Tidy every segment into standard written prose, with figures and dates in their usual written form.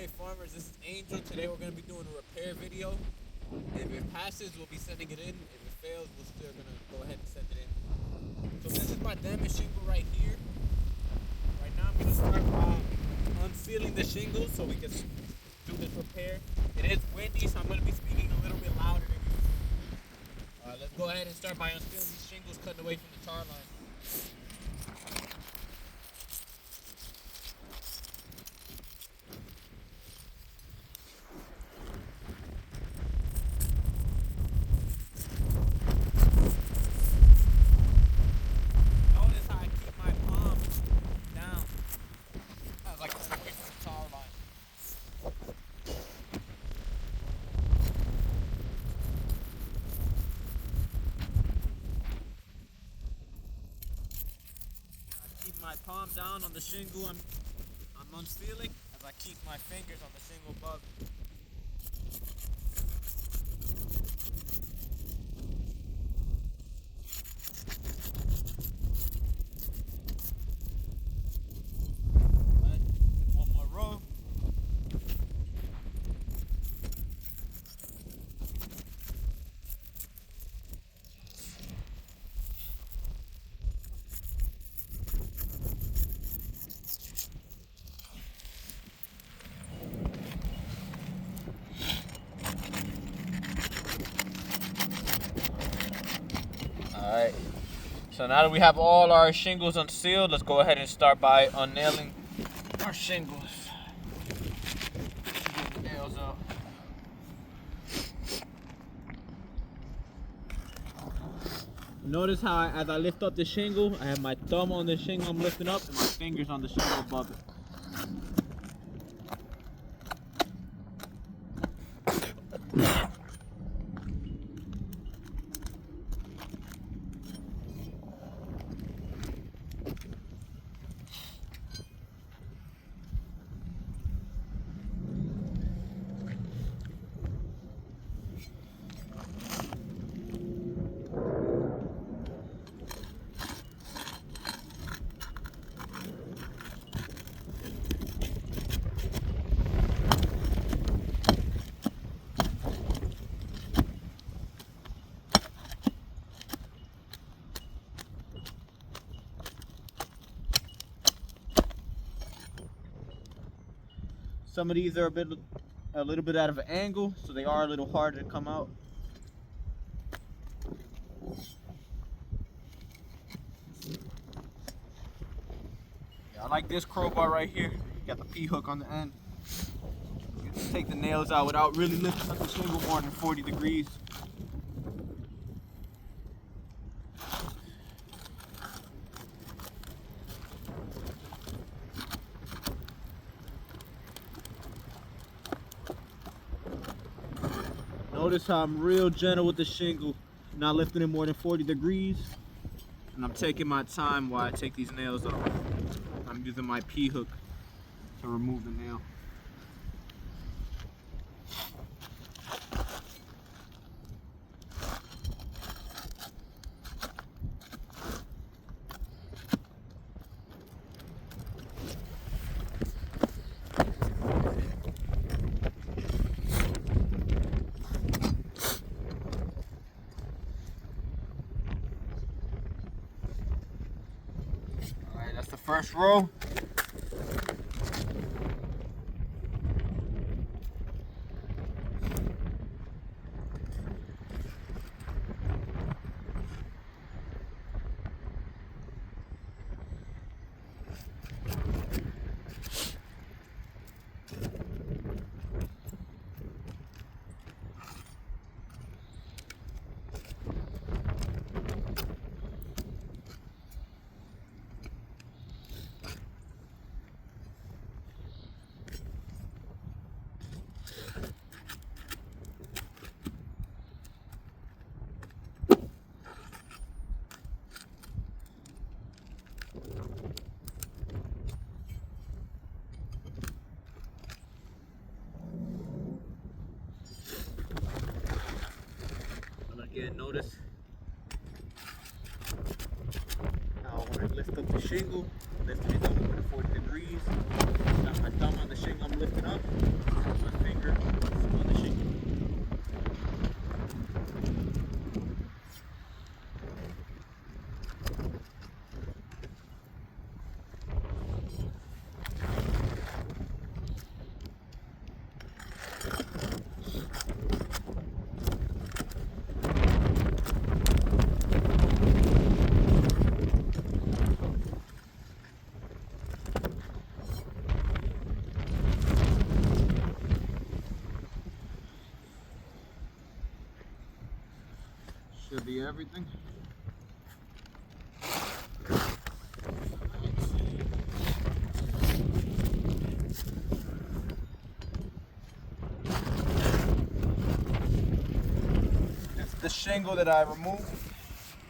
Hey farmers, this is Angel. Today we're going to be doing a repair video. If it passes, we'll be sending it in. If it fails, we're still going to go ahead and send it in. So this is my damaged shingle right here. Right now I'm going to start by unsealing the shingle so we can do this repair. It is windy, so I'm going to be speaking a little bit louder than usual. Let's go ahead and start by unsealing these shingles cutting away from the tar line. My palm down on the shingle I'm unsealing as I keep my fingers on the shingle above. Right, one more row. Alright, so now that we have all our shingles unsealed, let's go ahead and start by unnailing our shingles. Get the nails out. Notice how as I lift up the shingle, I have my thumb on the shingle I'm lifting up and my fingers on the shingle above it. Some of these are a little bit out of an angle, so they are a little harder to come out. Yeah, I like this crowbar right here. You got the P-hook on the end. You can take the nails out without really lifting up the shingle more than 40 degrees. Notice how I'm real gentle with the shingle, not lifting it more than 40 degrees. And I'm taking my time while I take these nails off. I'm using my P-hook to remove the nail. That's the first row. Again, notice how when I lift up the shingle, lifting it up over 40 degrees, got my thumb on the shingle I'm lifting up. should be everything. It's the shingle that I removed.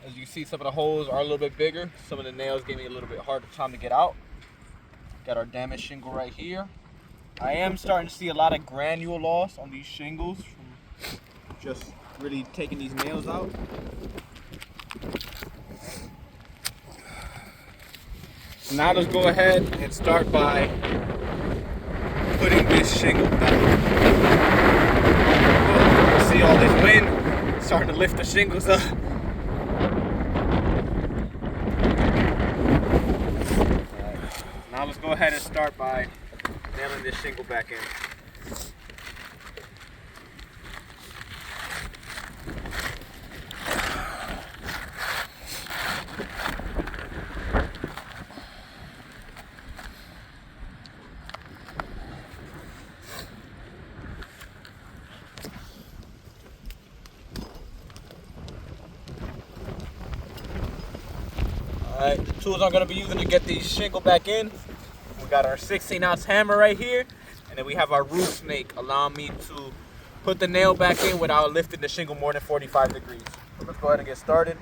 As you can see, some of the holes are a little bit bigger. Some of the nails gave me a little bit harder time to get out. Got our damaged shingle right here. I am starting to see a lot of granule loss on these shingles from just really taking these nails out. So now let's go ahead and start by putting this shingle back. Well, see all this wind starting to lift the shingles up. Now let's go ahead and start by nailing this shingle back in. Alright, the tools I'm going to be using to get these shingle back in. We got our 16-ounce hammer right here, and then we have our roof snake allowing me to put the nail back in without lifting the shingle more than 45 degrees. So let's go ahead and get started.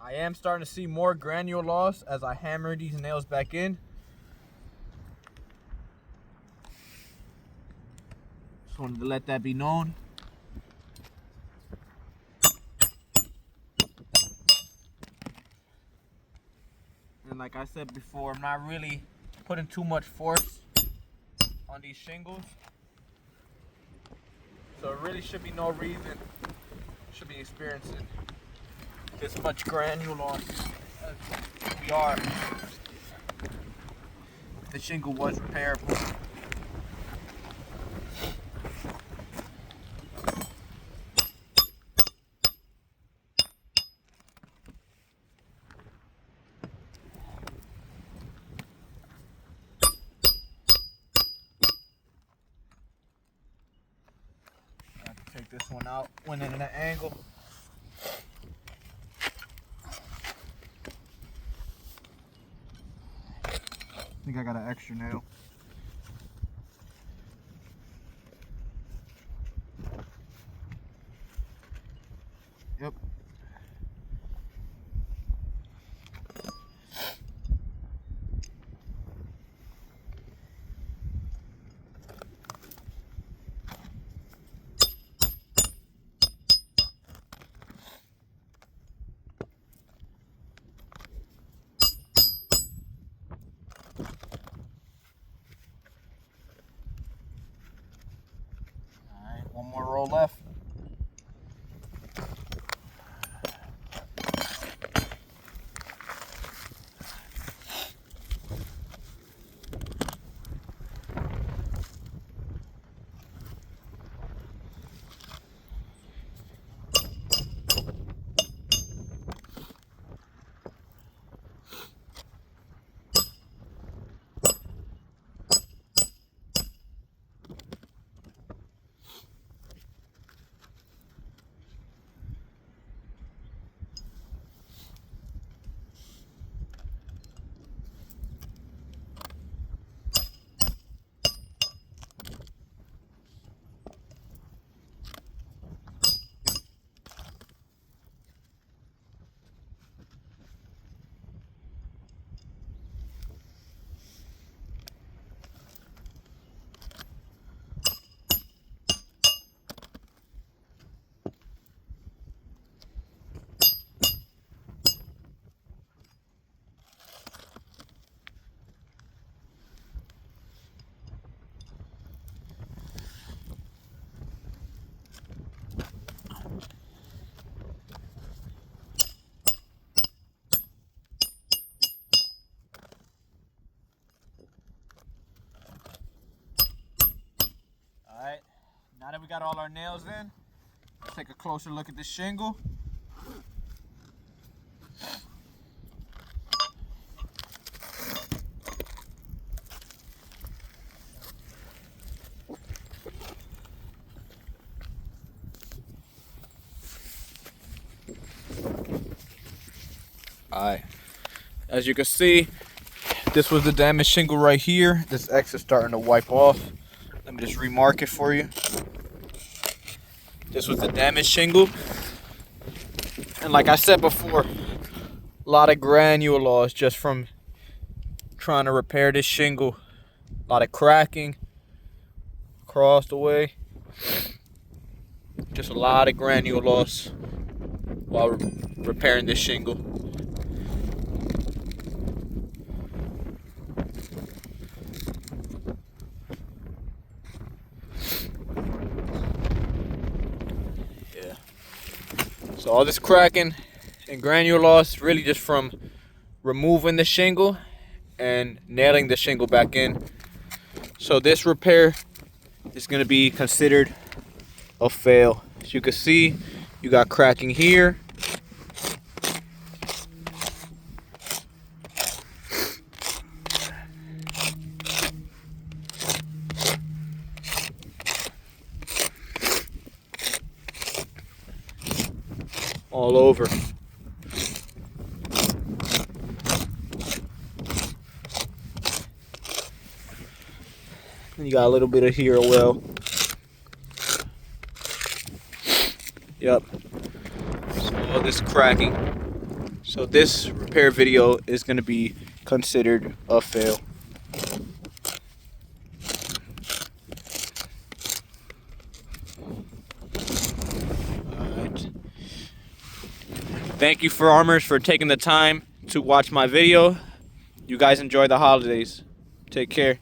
I am starting to see more granule loss as I hammer these nails back in. Just wanted to let that be known. And like I said before, I'm not really putting too much force on these shingles. So it really should be no reason should be experiencing this much granule loss as we are. The shingle was repairable. I have to take this one out, went in an angle. I think I got an extra nail. Yep. got all our nails in. Let's take a closer look at the shingle. Alright, as you can see, this was the damaged shingle right here. This X is starting to wipe off. Let me just remark it for you. This was the damaged shingle. And like I said before, a lot of granule loss just from trying to repair this shingle. A lot of cracking across the way. Just a lot of granule loss while repairing this shingle. Yeah. So all this cracking and granule loss really just from removing the shingle and nailing the shingle back in. So this repair is going to be considered a fail. As you can see, you got cracking here. All over. And you got a little bit of here as well. Yep. So all this cracking. So this repair video is going to be considered a fail. Alright. Thank you for Armors for taking the time to watch my video. You guys enjoy the holidays. Take care.